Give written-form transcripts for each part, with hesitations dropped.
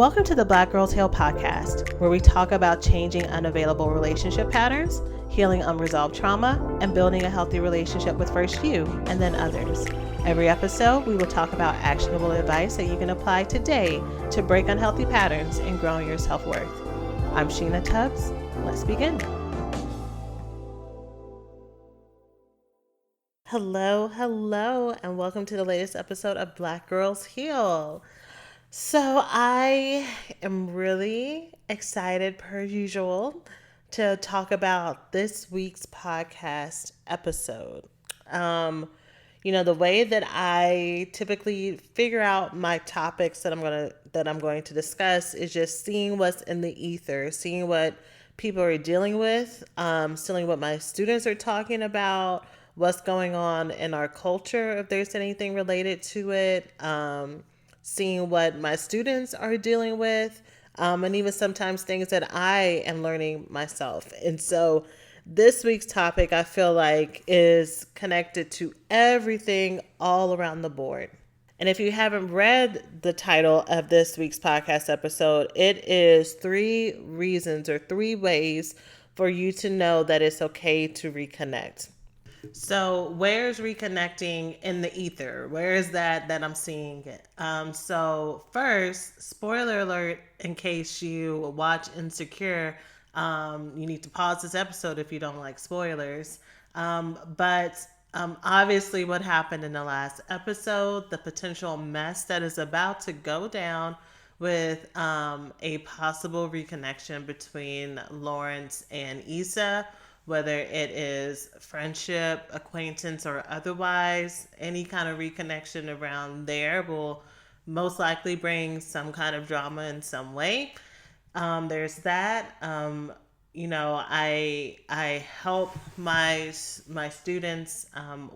Welcome to the Black Girls Heal podcast, where we talk about changing unavailable relationship patterns, healing unresolved trauma, and building a healthy relationship with first you and then others. Every episode, we will talk about actionable advice that you can apply today to break unhealthy patterns and grow your self-worth. I'm Sheena Tubbs. Let's begin. Hello, and welcome to the latest episode of Black Girls Heal. So I am really excited, per usual, to talk about this week's podcast episode. The way that I typically figure out my topics that I'm going to discuss is just seeing what's in the ether, seeing what people are dealing with, seeing what my students are talking about, what's going on in our culture, if there's anything related to it. Seeing what my students are dealing with, and even sometimes things that I am learning myself. And so this week's topic, I feel like, is connected to everything all around the board. And if you haven't read the title of this week's podcast episode, it is 3 reasons or 3 ways for you to know that it's okay to reconnect. So where's reconnecting in the ether? Where is that I'm seeing it? So first, spoiler alert, in case you watch Insecure, you need to pause this episode if you don't like spoilers. But obviously what happened in the last episode, the potential mess that is about to go down with a possible reconnection between Lawrence and Issa, whether it is friendship, acquaintance, or otherwise, any kind of reconnection around there will most likely bring some kind of drama in some way. There's that. I help my students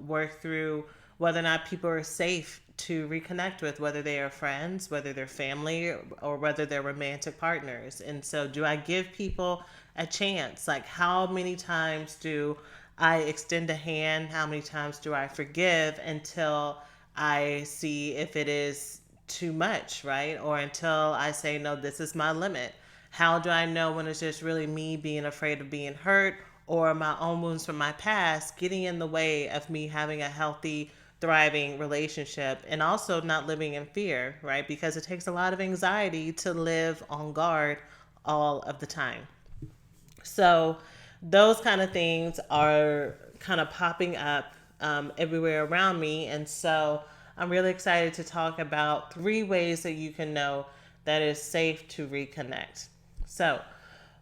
work through whether or not people are safe to reconnect with, whether they are friends, whether they're family, or whether they're romantic partners. And so do I give people a chance? Like, how many times do I extend a hand? How many times do I forgive until I see if it is too much, right? Or until I say, no, this is my limit. How do I know when it's just really me being afraid of being hurt, or my own wounds from my past getting in the way of me having a healthy, thriving relationship, and also not living in fear, right? Because it takes a lot of anxiety to live on guard all of the time. So those kind of things are kind of popping up everywhere around me. And so I'm really excited to talk about 3 ways that you can know that it's safe to reconnect. So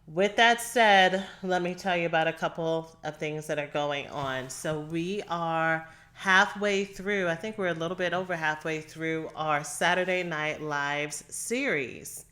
with that said, let me tell you about a couple of things that are going on. So we are halfway through, I think we're a little bit over halfway through our Saturday Night Lives series.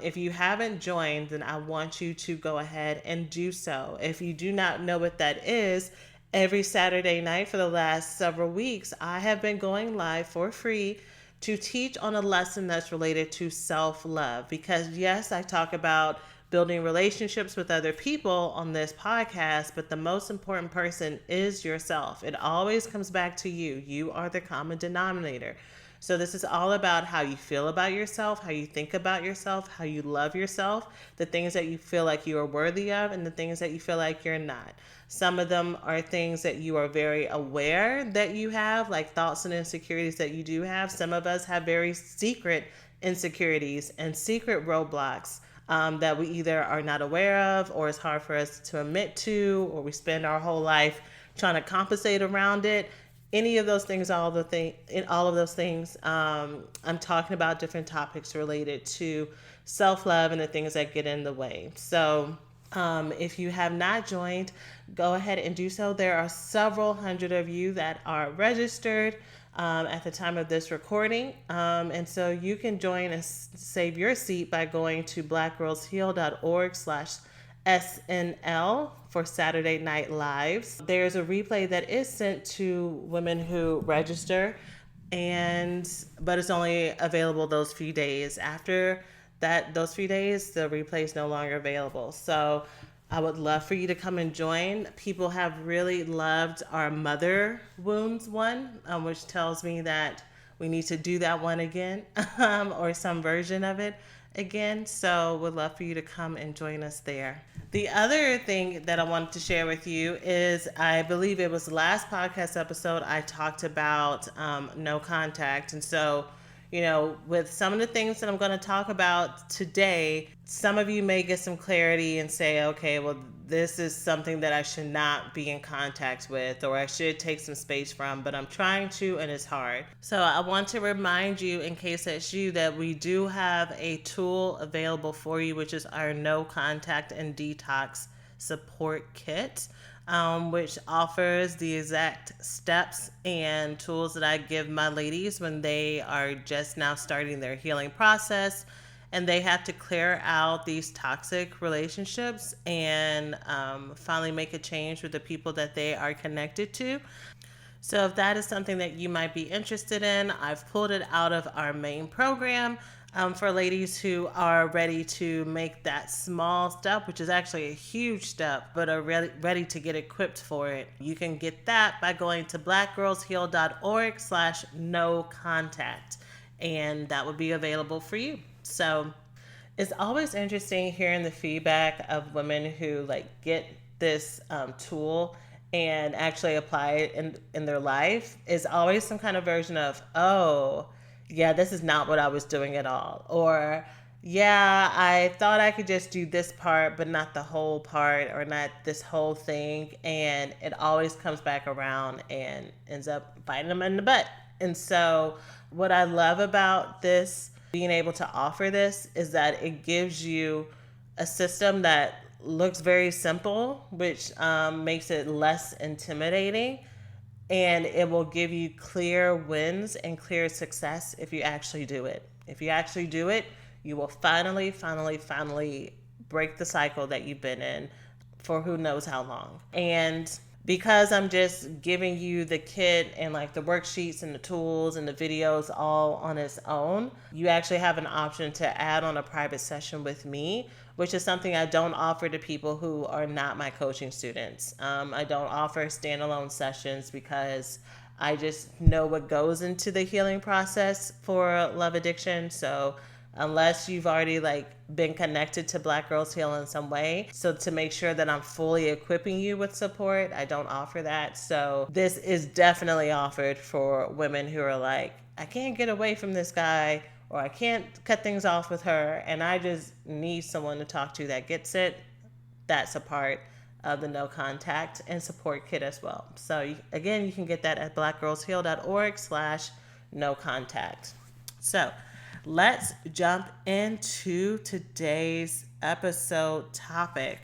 If you haven't joined, then I want you to go ahead and do so. If you do not know what that is, every Saturday night for the last several weeks, I have been going live for free to teach on a lesson that's related to self-love. Because yes, I talk about building relationships with other people on this podcast, but the most important person is yourself. It always comes back to you. You are the common denominator. So this is all about how you feel about yourself, how you think about yourself, how you love yourself, the things that you feel like you are worthy of, and the things that you feel like you're not. Some of them are things that you are very aware that you have, like thoughts and insecurities that you do have. Some of us have very secret insecurities and secret roadblocks that we either are not aware of, or it's hard for us to admit to, or we spend our whole life trying to compensate around it. Any of those things, all of those things, I'm talking about different topics related to self-love and the things that get in the way. So if you have not joined, go ahead and do so. There are several hundred of you that are registered at the time of this recording. And so you can join and save your seat by going to blackgirlsheal.org/SNL for Saturday Night Lives. There's a replay that is sent to women who register, but it's only available those few days. After those few days, the replay is no longer available. So I would love for you to come and join. People have really loved our mother wounds one, which tells me that we need to do that one again, or some version of it again. So would love for you to come and join us there. The other thing that I wanted to share with you is, I believe it was the last podcast episode, I talked about no contact. And so, with some of the things that I'm going to talk about today, some of you may get some clarity and say, okay, well, this is something that I should not be in contact with, or I should take some space from, but I'm trying to, and it's hard. So I want to remind you, in case that's you, that we do have a tool available for you, which is our no contact and detox support kit. Which offers the exact steps and tools that I give my ladies when they are just now starting their healing process, and they have to clear out these toxic relationships and finally make a change with the people that they are connected to. So if that is something that you might be interested in, I've pulled it out of our main program for ladies who are ready to make that small step, which is actually a huge step, but are ready to get equipped for it. You can get that by going to blackgirlsheal.org/no contact, and that would be available for you. So it's always interesting hearing the feedback of women who get this tool and actually apply it in their life. Is always some kind of version of, oh, yeah, this is not what I was doing at all. Or, yeah, I thought I could just do this part, but not the whole part, or not this whole thing. And it always comes back around and ends up biting them in the butt. And so what I love about this, being able to offer this, is that it gives you a system that looks very simple, which makes it less intimidating, and it will give you clear wins and clear success if you actually do it. If you actually do it, you will finally break the cycle that you've been in for who knows how long. And because I'm just giving you the kit and the worksheets and the tools and the videos all on its own, you actually have an option to add on a private session with me, which is something I don't offer to people who are not my coaching students. I don't offer standalone sessions because I just know what goes into the healing process for love addiction. So unless you've already been connected to Black Girls Heal in some way, so to make sure that I'm fully equipping you with support, I don't offer that. So this is definitely offered for women who are like, I can't get away from this guy, or I can't cut things off with her, and I just need someone to talk to that gets it. That's a part of the no contact and support kit as well. So again, you can get that at blackgirlsheal.org/no contact. So let's jump into today's episode topic.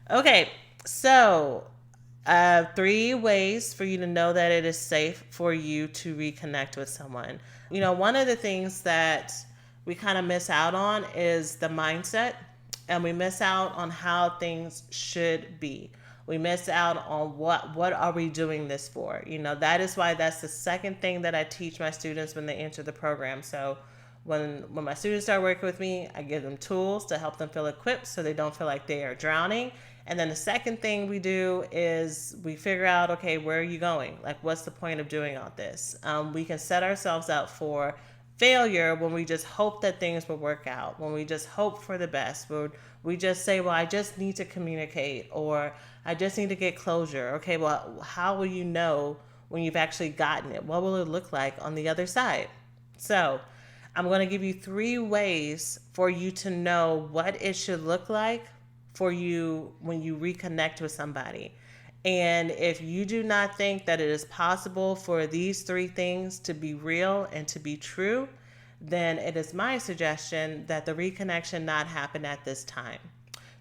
Okay, so 3 ways for you to know that it is safe for you to reconnect with someone. One of the things that we kind of miss out on is the mindset, and we miss out on how things should be. We miss out on what are we doing this for? That is why that's the second thing that I teach my students when they enter the program. So when my students start working with me, I give them tools to help them feel equipped so they don't feel like they are drowning. And then the second thing we do is we figure out, okay, where are you going? What's the point of doing all this? We can set ourselves up for failure when we just hope that things will work out, when we just hope for the best, when we just say, well, I just need to communicate, or I just need to get closure. Okay, well, how will you know when you've actually gotten it? What will it look like on the other side? So I'm going to give you 3 ways for you to know what it should look like for you when you reconnect with somebody. And if you do not think that it is possible for these 3 things to be real and to be true, then it is my suggestion that the reconnection not happen at this time.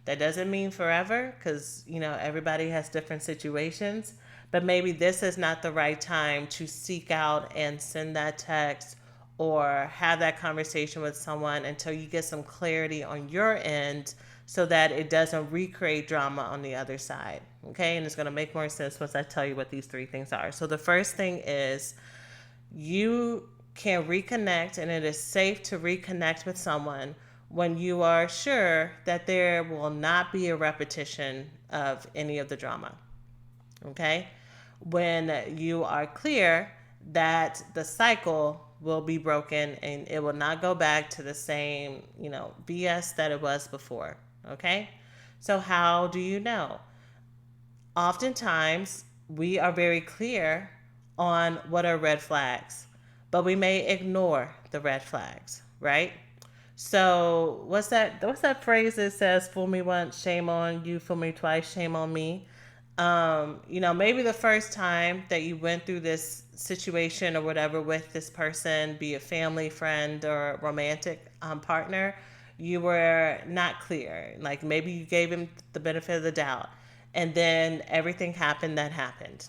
That doesn't mean forever, because everybody has different situations, but maybe this is not the right time to seek out and send that text or have that conversation with someone until you get some clarity on your end, so that it doesn't recreate drama on the other side. Okay, and it's going to make more sense once I tell you what these 3 things are. So the first thing is, you can reconnect, and it is safe to reconnect with someone when you are sure that there will not be a repetition of any of the drama. Okay, when you are clear that the cycle will be broken and it will not go back to the same, BS that it was before. Okay? So how do you know? Oftentimes, we are very clear on what are red flags, but we may ignore the red flags, right? So what's that phrase that says fool me once, shame on you, fool me twice, shame on me? Maybe the first time that you went through this situation or whatever with this person, be a family, friend, or romantic partner, you were not clear. Like maybe you gave him the benefit of the doubt, and then everything happened that happened.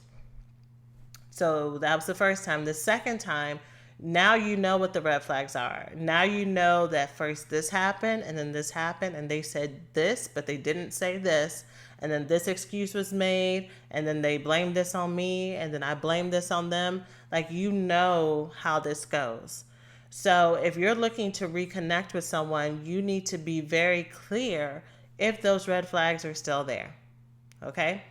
So that was the first time. The second time, now you know what the red flags are. Now you know that first this happened and then this happened and they said this, but they didn't say this. And then this excuse was made and then they blamed this on me and then I blamed this on them. Like you know how this goes. So if you're looking to reconnect with someone, you need to be very clear if those red flags are still there. Okay?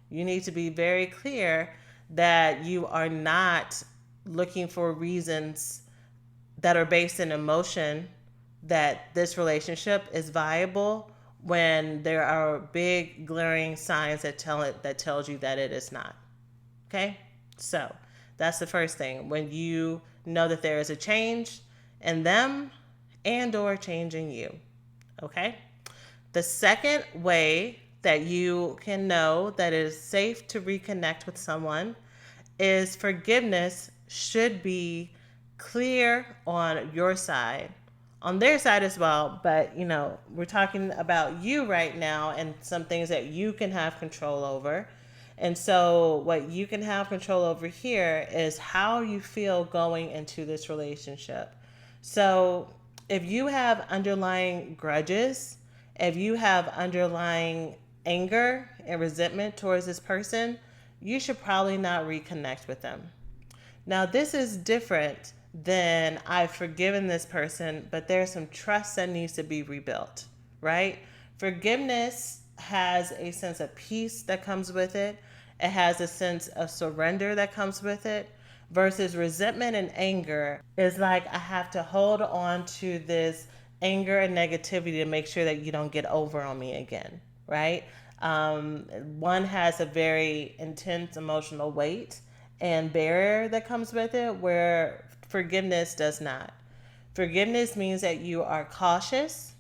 You need to be very clear that you are not looking for reasons that are based in emotion that this relationship is viable when there are big glaring signs that tells you that it is not. Okay? So, that's the first thing. When you know that there is a change in them and or change in you. Okay? The second way that you can know that it is safe to reconnect with someone is forgiveness should be clear on your side, on their side as well. But, we're talking about you right now and some things that you can have control over. And so, what you can have control over here is how you feel going into this relationship. So, if you have underlying grudges, if you have underlying anger and resentment towards this person, you should probably not reconnect with them. Now, this is different than I've forgiven this person, but there's some trust that needs to be rebuilt, right? Forgiveness has a sense of peace that comes with it. It has a sense of surrender that comes with it. Versus resentment and anger is like I have to hold on to this anger and negativity to make sure that you don't get over on me again, right? One has a very intense emotional weight and barrier that comes with it, where forgiveness does not. Forgiveness means that you are cautious,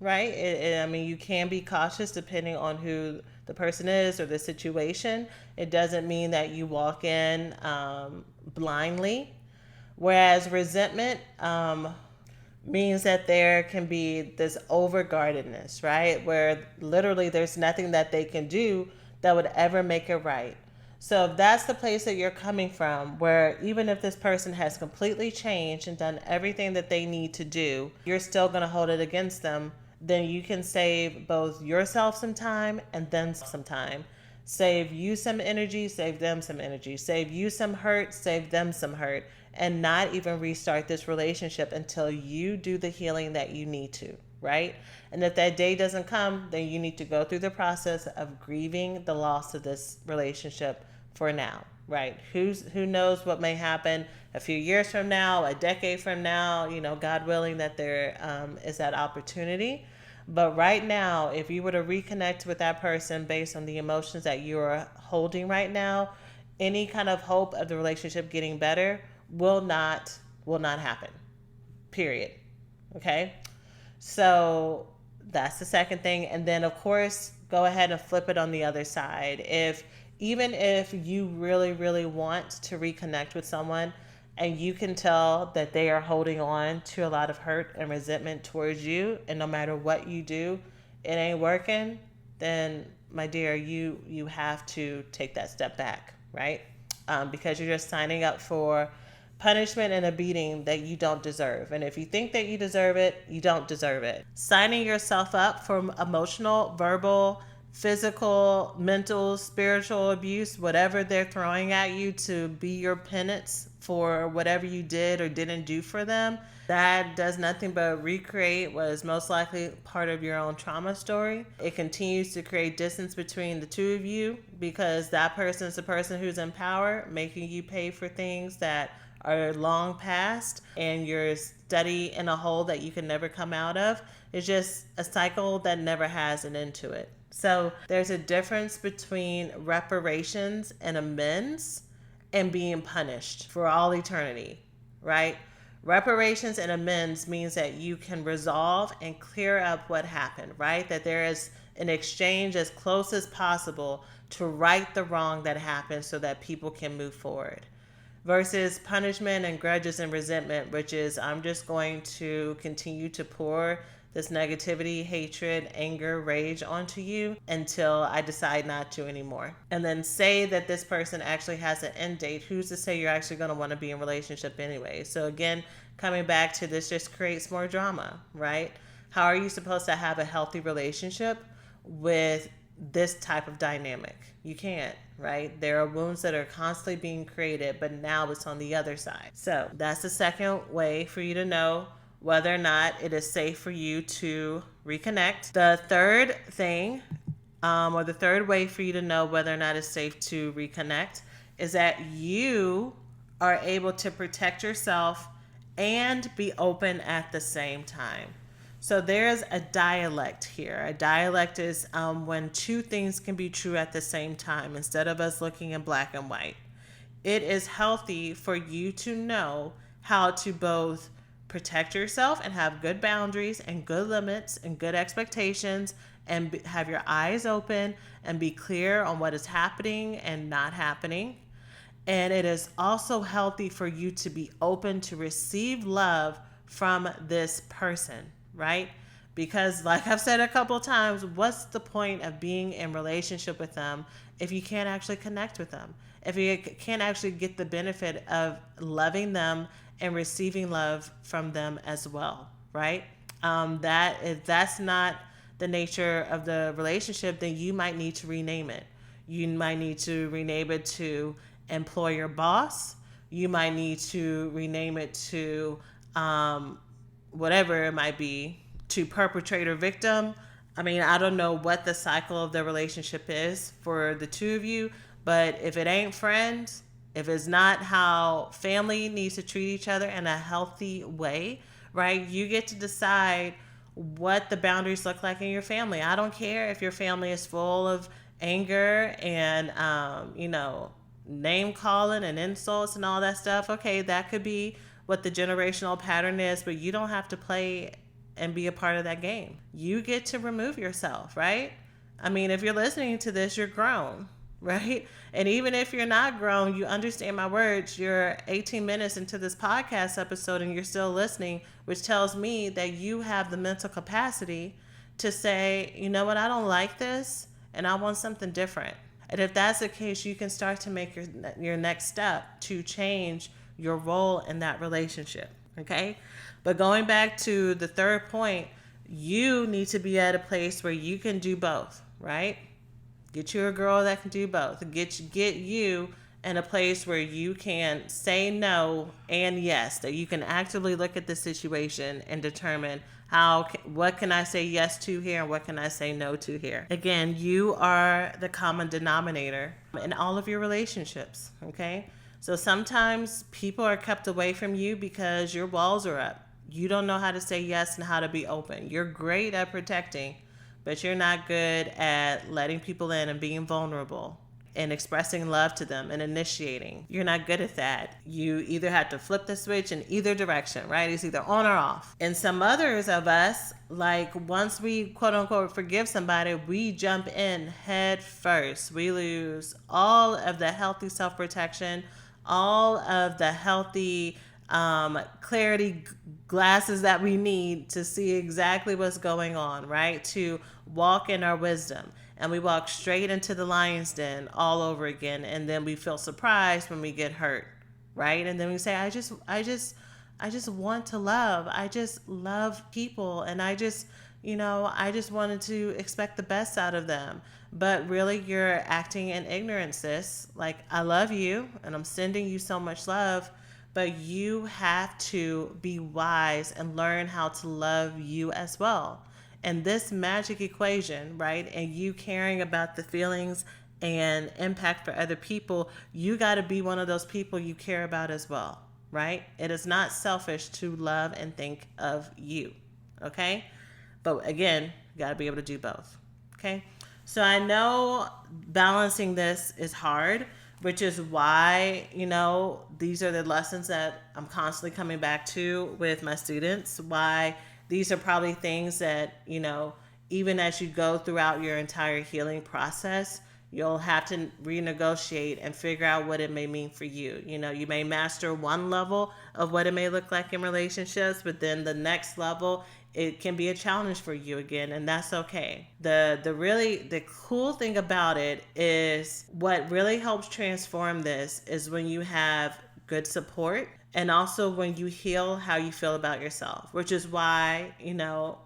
right? You can be cautious depending on who the person is or the situation. It doesn't mean that you walk in blindly. Whereas resentment means that there can be this overguardedness, right? Where literally there's nothing that they can do that would ever make it right. So if that's the place that you're coming from, where even if this person has completely changed and done everything that they need to do, you're still going to hold it against them, then you can save both yourself some time and them some time. Save you some energy, save them some energy. Save you some hurt, save them some hurt. And not even restart this relationship until you do the healing that you need to, right? And if that day doesn't come, then you need to go through the process of grieving the loss of this relationship for now, right? Who knows what may happen a few years from now, a decade from now, God willing that there is that opportunity. But right now, if you were to reconnect with that person based on the emotions that you're holding right now, any kind of hope of the relationship getting better will not happen. Period. Okay? So that's the second thing. And then of course, go ahead and flip it on the other side. Even if you really, really want to reconnect with someone and you can tell that they are holding on to a lot of hurt and resentment towards you, and no matter what you do, it ain't working, then my dear, you have to take that step back, right? Because you're just signing up for punishment and a beating that you don't deserve. And if you think that you deserve it, you don't deserve it. Signing yourself up for emotional, verbal, physical, mental, spiritual abuse, whatever they're throwing at you to be your penance for whatever you did or didn't do for them, that does nothing but recreate what is most likely part of your own trauma story. It continues to create distance between the two of you because that person is the person who's in power, making you pay for things that are long past and you're study in a hole that you can never come out of. It's just a cycle that never has an end to it. So there's a difference between reparations and amends and being punished for all eternity, right? Reparations and amends means that you can resolve and clear up what happened, right? That there is an exchange as close as possible to right the wrong that happened so that people can move forward. Versus punishment and grudges and resentment, which is I'm just going to continue to pour this negativity, hatred, anger, rage onto you until I decide not to anymore. And then say that this person actually has an end date. Who's to say you're actually going to want to be in a relationship anyway? So again, coming back to this just creates more drama, right? How are you supposed to have a healthy relationship with this type of dynamic? You can't, right? There are wounds that are constantly being created, but now it's on the other side. So that's the second way for you to know whether or not it is safe for you to reconnect. The third thing, or the third way for you to know whether or not it's safe to reconnect, is that you are able to protect yourself and be open at the same time. So there's a dialect here. A dialect is when two things can be true at the same time instead of us looking in black and white. It is healthy for you to know how to both protect yourself and have good boundaries and good limits and good expectations and have your eyes open and be clear on what is happening and not happening. And it is also healthy for you to be open to receive love from this person, right? Because like I've said a couple of times, what's the point of being in relationship with them if you can't actually connect with them? If you can't actually get the benefit of loving them and receiving love from them as well, right? If that's not the nature of the relationship, then you might need to rename it. You might need to rename it to employer boss. You might need to rename it to whatever it might be, to perpetrator victim. I mean, I don't know what the cycle of the relationship is for the two of you, but if it ain't friends, if it's not how family needs to treat each other in a healthy way, right? You get to decide what the boundaries look like in your family. I don't care if your family is full of anger and, name calling and insults and all that stuff. Okay, that could be what the generational pattern is, but you don't have to play and be a part of that game. You get to remove yourself, right? I mean, if you're listening to this, you're grown, right? And even if you're not grown, you understand my words. You're 18 minutes into this podcast episode and you're still listening, which tells me that you have the mental capacity to say, you know what, I don't like this and I want something different. And if that's the case, you can start to make your next step to change your role in that relationship, okay? But going back to the third point, you need to be at a place where you can do both, right? Get you a girl that can do both. Get you in a place where you can say no and yes, that you can actively look at the situation and determine what can I say yes to here and what can I say no to here. Again, you are the common denominator in all of your relationships, okay? So sometimes people are kept away from you because your walls are up. You don't know how to say yes and how to be open. You're great at protecting, but you're not good at letting people in and being vulnerable and expressing love to them and initiating. You're not good at that. You either have to flip the switch in either direction, right? It's either on or off. And some others of us, like once we quote unquote forgive somebody, we jump in head first. We lose all of the healthy self-protection, all of the healthy clarity glasses that we need to see exactly what's going on, right? To walk in our wisdom. And we walk straight into the lion's den all over again. And then we feel surprised when we get hurt, right? And then we say, I just want to love. I just love people. And I just wanted to expect the best out of them. But really, you're acting in ignorance, sis. Like, I love you and I'm sending you so much love, but you have to be wise and learn how to love you as well. And this magic equation, right, and you caring about the feelings and impact for other people, you got to be one of those people you care about as well. right? It is not selfish to love and think of you, okay? But again, you got to be able to do both, okay? So I know balancing this is hard, which is why, these are the lessons that I'm constantly coming back to with my students. Why these are probably things that, even as you go throughout your entire healing process, you'll have to renegotiate and figure out what it may mean for you. You may master one level of what it may look like in relationships, but then the next level, it can be a challenge for you again, and that's okay. The cool thing about it is what really helps transform this is when you have good support, and also when you heal how you feel about yourself, which is why,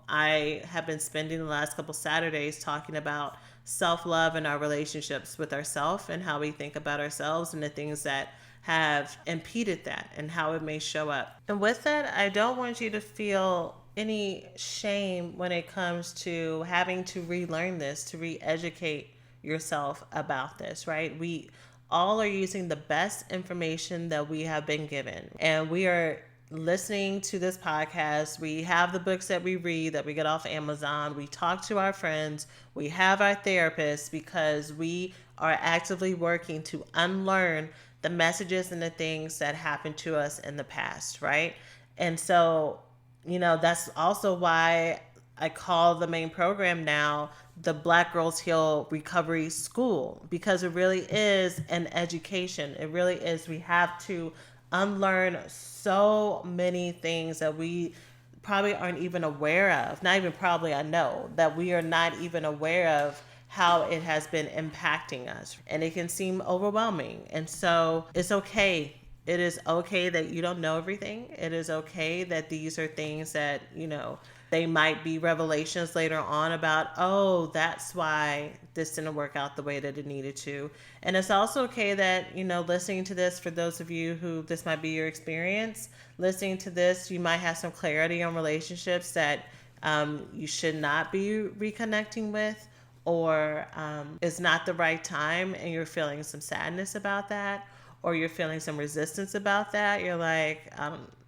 I have been spending the last couple Saturdays talking about self-love and our relationships with ourselves and how we think about ourselves and the things that have impeded that and how it may show up. And with that, I don't want you to feel any shame when it comes to having to relearn this, to re-educate yourself about this, right? We all are using the best information that we have been given, and we are listening to this podcast. We have the books that we read that we get off Amazon. We talk to our friends. We have our therapists because we are actively working to unlearn the messages and the things that happened to us in the past, right? And so, that's also why I call the main program now the Black Girls Heal Recovery School, because it really is an education. It really is. We have to unlearn so many things that we probably aren't even aware of. Not even probably, I know that we are not even aware of how it has been impacting us. And it can seem overwhelming. And so it's okay. It is okay that you don't know everything. It is okay that these are things that, they might be revelations later on about, oh, that's why this didn't work out the way that it needed to. And it's also okay that, listening to this, for those of you who this might be your experience, listening to this, you might have some clarity on relationships that you should not be reconnecting with, or it's not the right time and you're feeling some sadness about that, or you're feeling some resistance about that. You're like,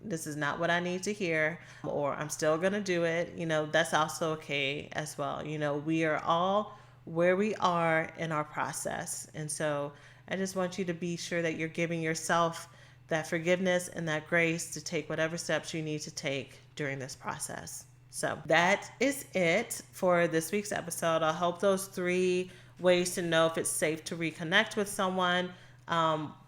this is not what I need to hear, or I'm still going to do it. That's also okay as well. We are all where we are in our process. And so I just want you to be sure that you're giving yourself that forgiveness and that grace to take whatever steps you need to take during this process. So that is it for this week's episode. I hope those 3 ways to know if it's safe to reconnect with someone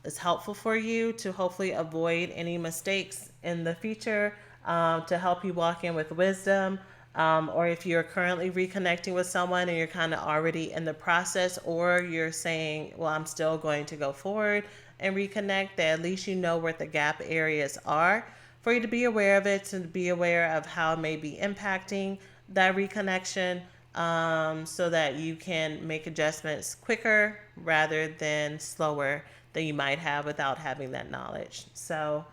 is helpful for you to hopefully avoid any mistakes in the future, to help you walk in with wisdom. Or if you're currently reconnecting with someone and you're kind of already in the process, or you're saying, well, I'm still going to go forward and reconnect, that at least you know where the gap areas are for you to be aware of it, and to be aware of how it may be impacting that reconnection, so that you can make adjustments quicker rather than slower than you might have without having that knowledge. So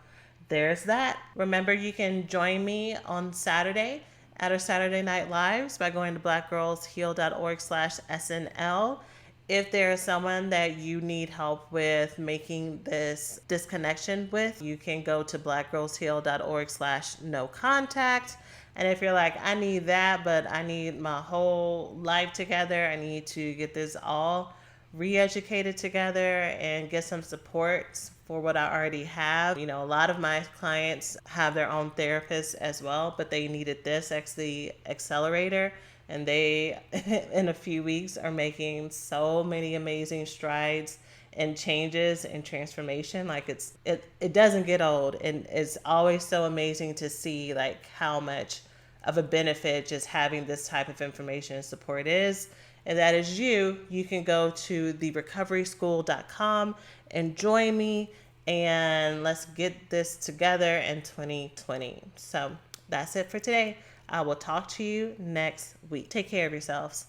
there's that. Remember, you can join me on Saturday at our Saturday Night Lives by going to blackgirlsheal.org/SNL. If there is someone that you need help with making this disconnection with, you can go to blackgirlsheal.org/no contact. And if you're like, I need that, but I need my whole life together, I need to get this all re-educated together and get some supports for what I already have. A lot of my clients have their own therapists as well, but they needed this the accelerator, and they in a few weeks are making so many amazing strides and changes and transformation. Like it doesn't get old, and it's always so amazing to see like how much of a benefit just having this type of information and support is. And that is you can go to therecoveryschool.com and join me, and let's get this together in 2020. So that's it for today. I will talk to you next week. Take care of yourselves.